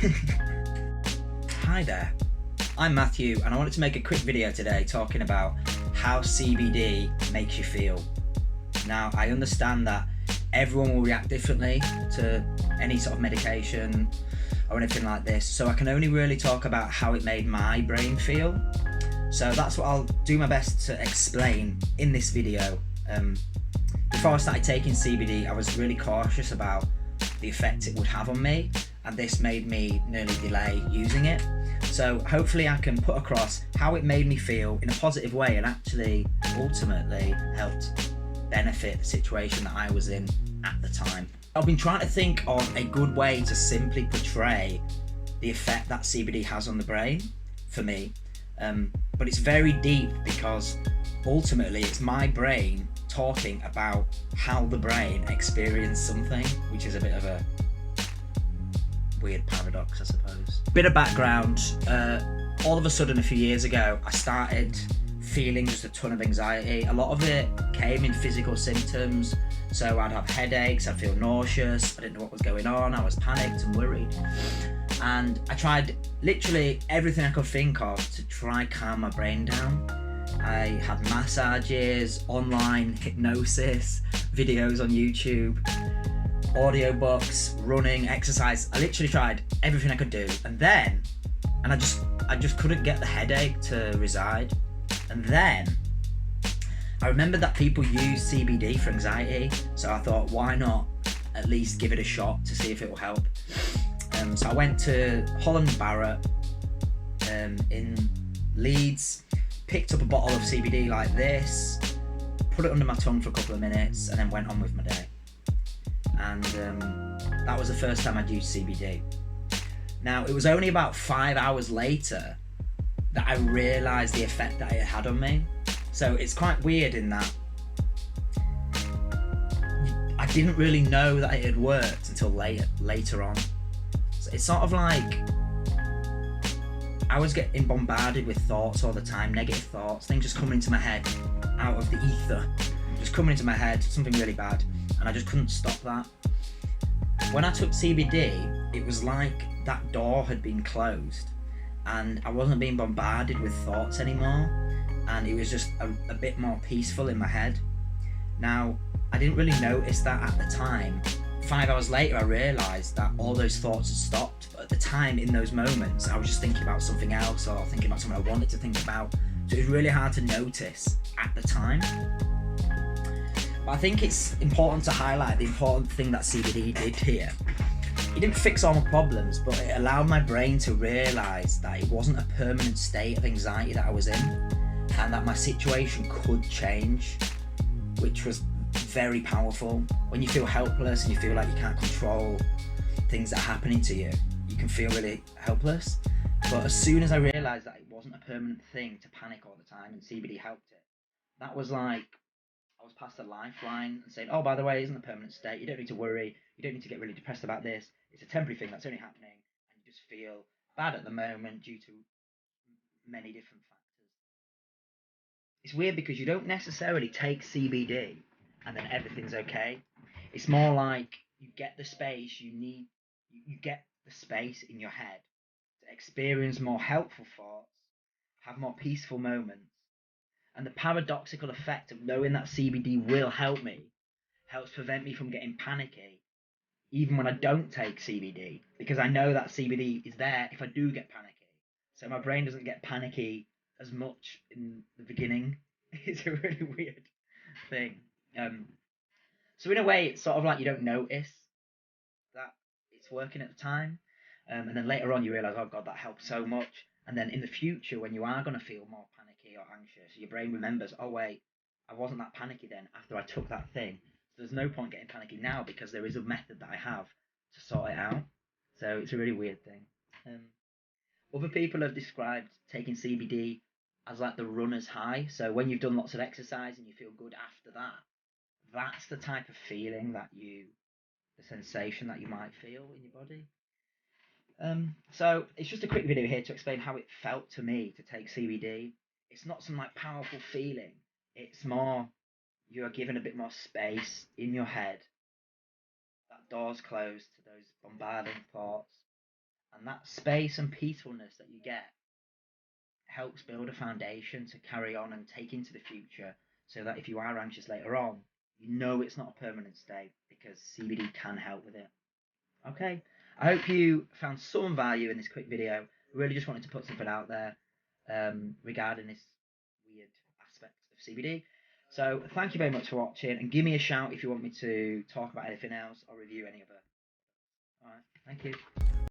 Hi there, I'm Matthew and I wanted to make a quick video today talking about how CBD makes you feel. Now, I understand that everyone will react differently to any sort of medication or anything like this, so I can only really talk about how it made my brain feel. So that's what I'll do my best to explain in this video. Before I started taking CBD, I was really cautious about the effect it would have on me, and this made me nearly delay using it. So hopefully I can put across how it made me feel in a positive way and actually ultimately helped benefit the situation that I was in at the time. I've been trying to think of a good way to simply portray the effect that CBD has on the brain for me, but it's very deep because ultimately it's my brain talking about how the brain experienced something, which is a bit of a weird paradox, I suppose. Bit of background, all of a sudden a few years ago I started feeling just a ton of anxiety. A lot of it came in physical symptoms, so I'd have headaches, I'd feel nauseous, I didn't know what was going on, I was panicked and worried, and I tried literally everything I could think of to try calm my brain down. I had massages, online hypnosis, videos on YouTube, audiobooks, running, exercise. I literally tried everything I could do, and I just couldn't get the headache to reside. And then I remembered that people use CBD for anxiety, so I thought, why not at least give it a shot to see if it will help. So I went to Holland Barrett in Leeds, picked up a bottle of CBD like this, put it under my tongue for a couple of minutes, and then went on with my day. And that was the first time I'd used CBD. Now, it was only about 5 hours later that I realised the effect that it had on me. So it's quite weird in that I didn't really know that it had worked until later on. So it's sort of like I was getting bombarded with thoughts all the time, negative thoughts, things just coming into my head out of the ether, just coming into my head, something really bad, and I just couldn't stop that. When I took CBD, it was like that door had been closed and I wasn't being bombarded with thoughts anymore, and it was just a bit more peaceful in my head. Now, I didn't really notice that at the time. 5 hours later, I realised that all those thoughts had stopped, but at the time, in those moments, I was just thinking about something else or thinking about something I wanted to think about, so it was really hard to notice at the time. But I think it's important to highlight the important thing that CBD did here. It didn't fix all my problems, but it allowed my brain to realise that it wasn't a permanent state of anxiety that I was in, and that my situation could change, which was very powerful. When you feel helpless and you feel like you can't control things that are happening to you, you can feel really helpless. But as soon as I realised that it wasn't a permanent thing to panic all the time, and CBD helped it, that was like I was past the lifeline and saying, oh, by the way, it isn't a permanent state. You don't need to worry. You don't need to get really depressed about this. It's a temporary thing that's only happening, and you just feel bad at the moment due to many different factors. It's weird because you don't necessarily take CBD and then everything's okay. It's more like you get the space you need, you get the space in your head to experience more helpful thoughts, have more peaceful moments. And the paradoxical effect of knowing that CBD will help me helps prevent me from getting panicky even when I don't take CBD, because I know that CBD is there if I do get panicky. So my brain doesn't get panicky as much in the beginning. It's a really weird thing. So in a way, it's sort of like you don't notice that it's working at the time, and then later on you realise, oh god, that helped so much. And then in the future, when you are going to feel more panicky or anxious, your brain remembers, oh wait, I wasn't that panicky then after I took that thing. So there's no point getting panicky now because there is a method that I have to sort it out. So it's a really weird thing. Other people have described taking CBD as like the runner's high. So when you've done lots of exercise and you feel good after that, that's the type of feeling the sensation that you might feel in your body. So it's just a quick video here to explain how it felt to me to take CBD. It's not some like powerful feeling. It's more you are given a bit more space in your head. That door's closed to those bombarding thoughts, And that space and peacefulness that you get helps build a foundation to carry on and take into the future, so that if you are anxious later on, you know it's not a permanent state, because CBD can help with it. Okay, I hope you found some value in this quick video. Really just wanted to put something out there regarding this weird aspect of CBD. So thank you very much for watching, and give me a shout if you want me to talk about anything else or review any other. Alright, thank you.